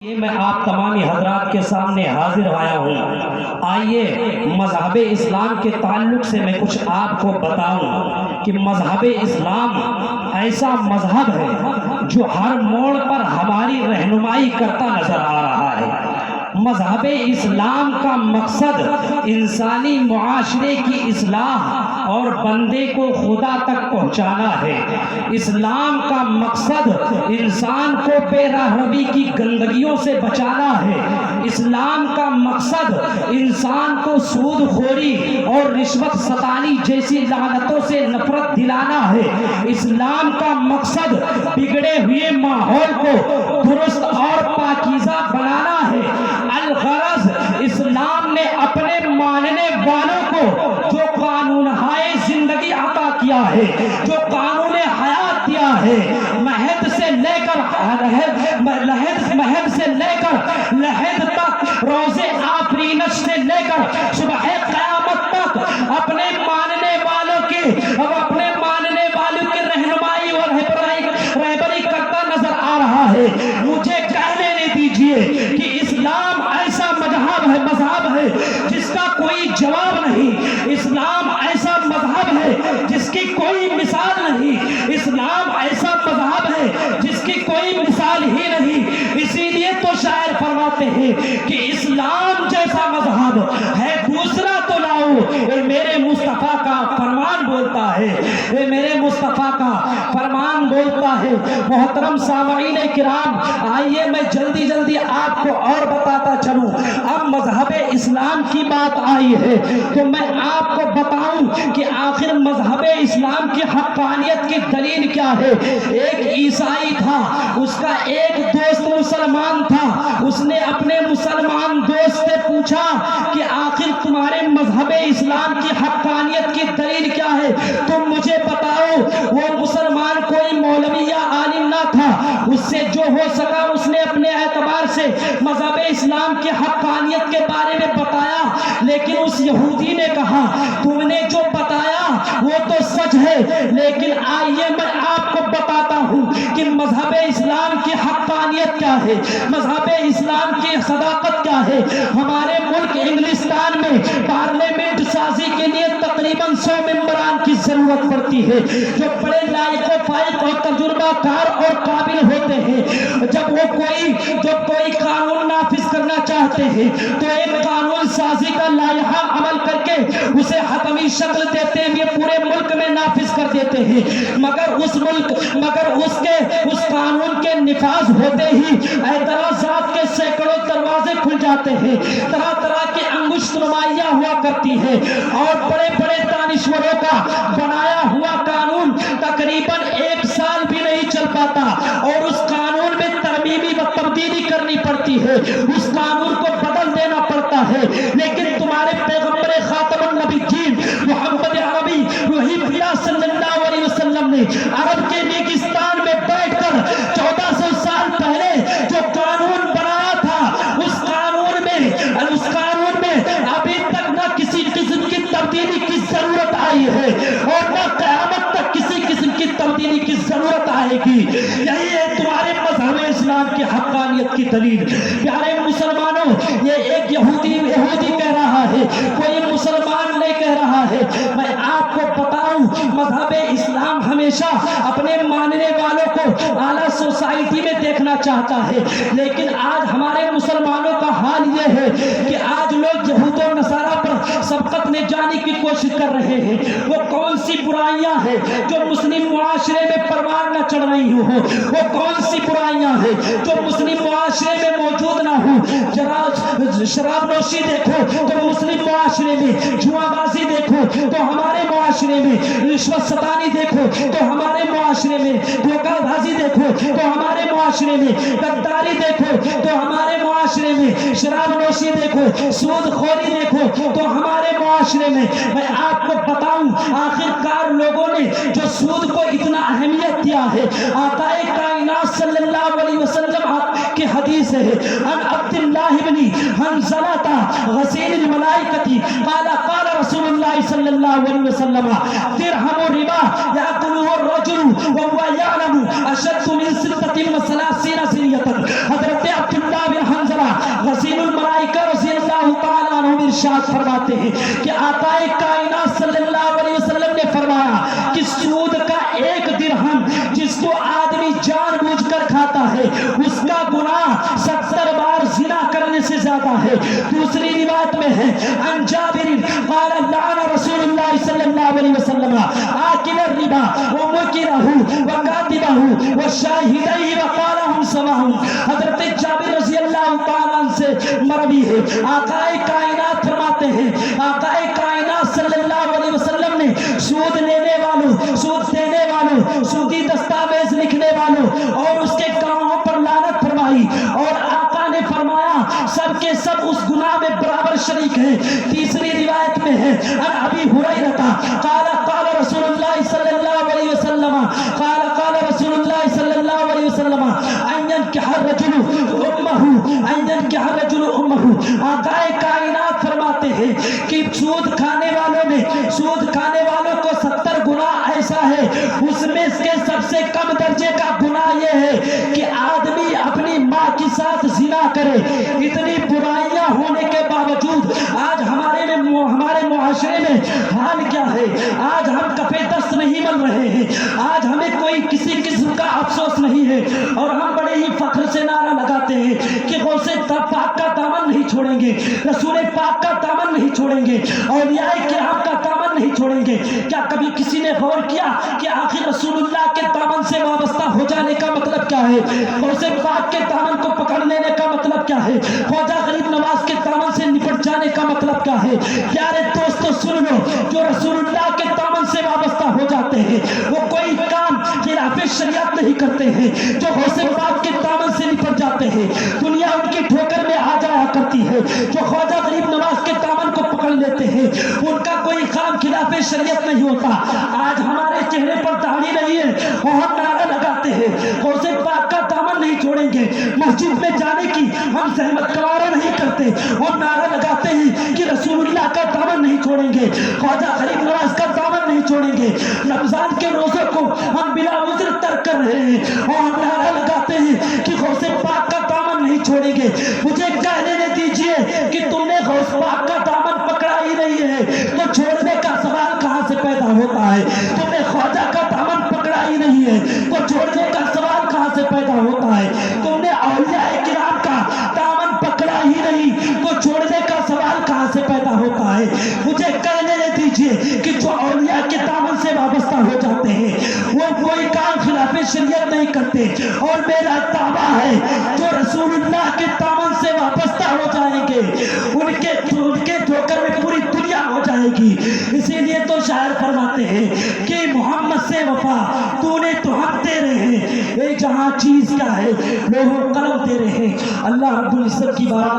یہ میں آپ تمامی حضرات کے سامنے حاضر آیا ہوں۔ آئیے مذہب اسلام کے تعلق سے میں کچھ آپ کو بتاؤں کہ مذہب اسلام ایسا مذہب ہے جو ہر موڑ پر ہماری رہنمائی کرتا نظر آ رہا ہے۔ مذہب اسلام کا مقصد انسانی معاشرے کی اصلاح اور بندے کو خدا تک پہنچانا ہے۔ اسلام کا مقصد انسان کو بے راہروی کی گندگیوں سے بچانا ہے۔ اسلام کا مقصد انسان کو سود خوری اور رشوت ستانی جیسی لعنتوں سے نفرت دلانا ہے۔ اسلام کا مقصد بگڑے ہوئے ماحول کو درست اور پاکیزہ بنانا ہے۔ الغرض اسلام نے اپنے ماننے والوں کو جو قانون ہائے زندگی عطا کیا ہے، جو قانون حیات دیا ہے، مہد سے لے کر لحد تک، روز آفرینش سے لے کر صبح قیامت تک اپنے ماننے والوں کی رہنمائی اور رہبری کرتا نظر آ رہا ہے۔ مجھے کہنے دیجئے کہ اسلام ایسا مذہب ہے جس کا کوئی جواب نہیں۔ اسلام ایسا مذہب ہے جس کی کوئی مثال نہیں۔ اسلام ایسا مذہب ہے جس کی کوئی مثال ہی نہیں۔ اسی لیے تو شاعر فرماتے ہیں کہ اسلام جیسا مذہب ہے دوسرا تو لاؤ، اے میرے مصطفیٰ کا فرمان بولتا ہے، اے میرے مصطفیٰ کا فرمان بولتا ہے۔ محترم سامعین کرام، آئیے میں جلدی آپ کو اور بتاتا چلوں۔ اب مذہب اسلام کی بات آئی ہے تو میں آپ کو بتاؤں کہ آخر مذہب اسلام کی حقانیت کی دلیل کیا ہے۔ ایک عیسائی تھا، اس کا ایک دوست مسلمان تھا۔ اس نے اپنے مسلمان دوست سے پوچھا کہ آخر تمہارے مذہب اسلام کی حقانیت کی دلیل کیا ہے، تم مجھے بتاؤ۔ وہ مسلمان کوئی مولوی یا عالم نہ تھا، اس سے جو ہو سکا اس نے اپنے اعتبار سے مذہب اسلام کی حقانیت کے بارے میں بتایا، لیکن اس یہودی نے کہا تم نے جو بتایا وہ تو سچ ہے، لیکن آئیے میں آپ کو بتاتا ہوں کہ مذہب اسلام کی حقانیت کیا ہے، مذہب اسلام کی صداقت کیا ہے۔ ہمارے ملک انگلستان میں پارلیمنٹ سازی کے لیے تقریباً 100 ممبران کی ضرورت پڑتی ہے جو بڑے لائق و فائق اور تجربہ کار اور قابل ہوتے ہیں۔ جب کوئی قانون نافذ کرنا چاہتے ہیں تو ایک قانون سازی کا لائحہ عمل کر کے اسے حتمی شکل دیتے ہوئے پورے ملک میں نافذ کر دیتے ہیں، مگر اس قانون کے نفاذ ہوتے ہی اعتراضات کے سینکڑوں دروازے کھل جاتے ہیں، طرح کی انگشت نمائیاں ہوا کرتی ہے، اور بڑے دانشوروں کا بنایا ہوا قانون تقریباً 1 سال بھی نہیں چل پاتا اور اس قانون میں ترمیمی و تبدیلی کرنی پڑتی ہے، اس قانون کو بدل دینا پڑتا ہے۔ لیکن تمہارے پیغمبر خاتم النبیین محمد عربی وحی اللہ صلی اللہ علیہ وسلم نے عرب کے ریگستان میں بیٹھ کر 1400 سال پہلے جو قانون بنایا تھا، اس قانون میں ابھی تک نہ کسی قسم کی تبدیلی کی ضرورت آئی ہے اور نہ قیامت تک کسی قسم کی تبدیلی کی ضرورت آئے گی۔ یہی ہے تمہارے مذہب اسلام کی حقانیت کی دلیل۔ پیارے مسلمانوں، یہ ایک یہودی کہہ رہا ہے، کوئی مسلمان نہیں کہہ رہا ہے۔ میں آپ کو بتاؤں، مذہب اسلام ہمیشہ اپنے ماننے والوں کو اعلیٰ سوسائٹی میں دیکھنا چاہتا ہے، لیکن آج ہمارے مسلمانوں کا حال یہ ہے کہ آج لوگ یہود و نصارہ پر سبقت لے جانے کی کوشش کر رہے ہیں۔ وہ کون سی برائیاں ہیں جو مسلم معاشرے میں پروان نہ چڑھ رہی ہوں؟ وہ کون سی برائیاں ہیں جو مسلم معاشرے میں موجود نہ ہوں؟ شراب نوشی دیکھو تو مسلم معاشرے میں، جوا بازی دیکھو تو ہمارے معاشرے میں، رشوت ستانی دیکھو تو ہمارے معاشرے میں، دھوکہ بازی دیکھو تو ہمارے معاشرے میں، غداری دیکھو تو ہمارے معاشرے معاشرے میں شراب نوشی دیکھو، سود خوری دیکھو، تو ہمارے معاشرے میں میں آپ کو بتاؤں آخر کار لوگوں نے جو سود کو اتنا اہمیت دیا ہے، آقا کائنات صلی اللہ علیہ وسلم کی حدیث ہے، ان عبداللہ بن حنظلہ غسیل الملائکتی قال قال رسول اللہ صلی اللہ علیہ وسلم درہم ربا یاکلہ الرجل وهو یعلم اشد من 36 سریۃ۔ حضرت عبداللہ بن حنظلہ غسیل الملائکہ رضی اللہ تعالیٰ عنہ ارشاد فرماتے ہیں کہ آقا کائنات صلی اللہ علیہ وسلم نے فرمایا کہ سود کا ایک درہم جس کو آدمی جان بوجھ کر کھاتا ہے اس کا گناہ 70 بار زنا کرنے سے زیادہ ہے۔ دوسری روایت میں ہے ان جابر قال لعن رسول اللہ صلی اللہ علیہ وسلم آکل الربا ومکرہ وکاتبہ وشاہدہ وقالہم سواہ۔ حضرت جابر رضی اللہ تعالیٰ عنہ سے مروی ہے، آقا کائنات فرماتے ہیں آقا کائنات صلی اللہ علیہ وسلم نے سود لینے والوں، سود دینے والوں، سودی دستاویز لکھنے والوں اور اس کے کاموں پر لعنت فرمائی، اور آقا نے فرمایا سب کے سب اس گناہ میں برابر شریک ہیں۔ تیسری روایت میں ہے ان ابی ہریرہ قال قال رسول اللہ صلی اللہ علیہ وسلم قال قال رسول اللہ صلی اللہ علیہ وسلم ان ينكح الرجل امه ان ينكح الرجل امه۔ آقا کائنات فرماتے ہیں کہ سود کھانے والوں میں، سود کھانے والوں کو 70 گناہ ایسا ہے، اس میں اس کے سب سے کم درجے کا گناہ یہ ہے کہ آدمی اپنی ماں کے ساتھ زنا کرے۔ اتنی برائیاں ہونے کے باوجود آج ہمارے معاشرے میں حال کیا ہے؟ آج ہم کفے دست نہیں مل رہے ہیں، آج ہمیں کوئی کسی قسم کا افسوس نہیں ہے، اور ہم بڑے ہی فخر سے نعرہ لگاتے ہیں کہ غوث پاک کا دامن نہیں چھوڑیں گے، رسول پاک کا دامن نہیں چھوڑیں گے، اولیاء کرام کا دامن نہیں چھوڑیں گے۔ کیا کبھی کسی نے غور کیا کہ آخر رسول اللہ کے دامن سے وابستہ ہو جانے کا مطلب کیا ہے؟ غوث پاک کے دامن کو پکڑ لینے کا مطلب کیا ہے؟ خواجہ غریب نواز کے دامن سے نپٹ جانے کا مطلب کیا ہے؟ پیارے دوستو سن لو، جو رسول اللہ کے دامن سے وابستہ ہو جاتے ہیں وہ کوئی کام خلاف شریعت نہیں کرتے ہیں، جو غوث پاک کے دامن سے نپٹ جاتے ہیں دنیا ان کی ٹھوکر میں آ جایا کرتی ہے، جو خواجہ غریب نواز کے دامن کو پکڑ لیتے ہیں ان کا کوئی کام خلاف شریعت نہیں ہوتا۔ آج ہمارے چہرے پر داڑھی نہیں ہے اور ہم نعرہ لگاتے ہیں غوث پاک کا دامن نہیں چھوڑیں گے، مسجد میں جانے کی ہم زحمت گوارا نہیں کرتے، ہم نعرہ لگاتے ہیں کہ رسول اللہ کا دامن نہیں چھوڑیں گے، خواجہ غریب نواز کا دامن نہیں چھوڑیں گے، رمضان کے روزے کو ہم بلا عذر ترک کر رہے ہیں اور ہم نعرہ لگاتے ہیں کہ غوث پاک کا دامن نہیں چھوڑیں گے۔ مجھے کہنے دیجئے کہ تم نے غوث پاک کا دامن پکڑا ہی نہیں ہے تو چھوڑنے کا سوال کہاں سے پیدا ہوتا ہے؟ تم نے خواجہ کا دامن پکڑا ہی نہیں ہے تو چھوڑنے کا سوال کہاں سے پیدا ہوتا ہے؟ تم نے اولیاء کرام کا دامن پکڑا ہی نہیں تو چھوڑنے کا سوال کہاں سے پیدا ہوتا ہے؟ مجھے کہنے دیجئے کہ جو اولیاء کے دامن سے وابستہ ہو جاتے ہیں وہ کوئی کام خلاف شریعت نہیں کرتے، اور میرا دعویٰ ہے جو رسول اللہ کے دامن سے وابستہ ہو جائیں گے ان کے ٹھوکر میں پوری دنیا ہو جائے گی۔ اسی لیے تو شاعر فرماتے ہیں کہ محمد سے وفا تو نے تو ہم تیرے ہیں، اے جہاں چیز کیا ہے لوگوں قلم تیرے ہیں۔ اللہ رب العزت کی بارگاہ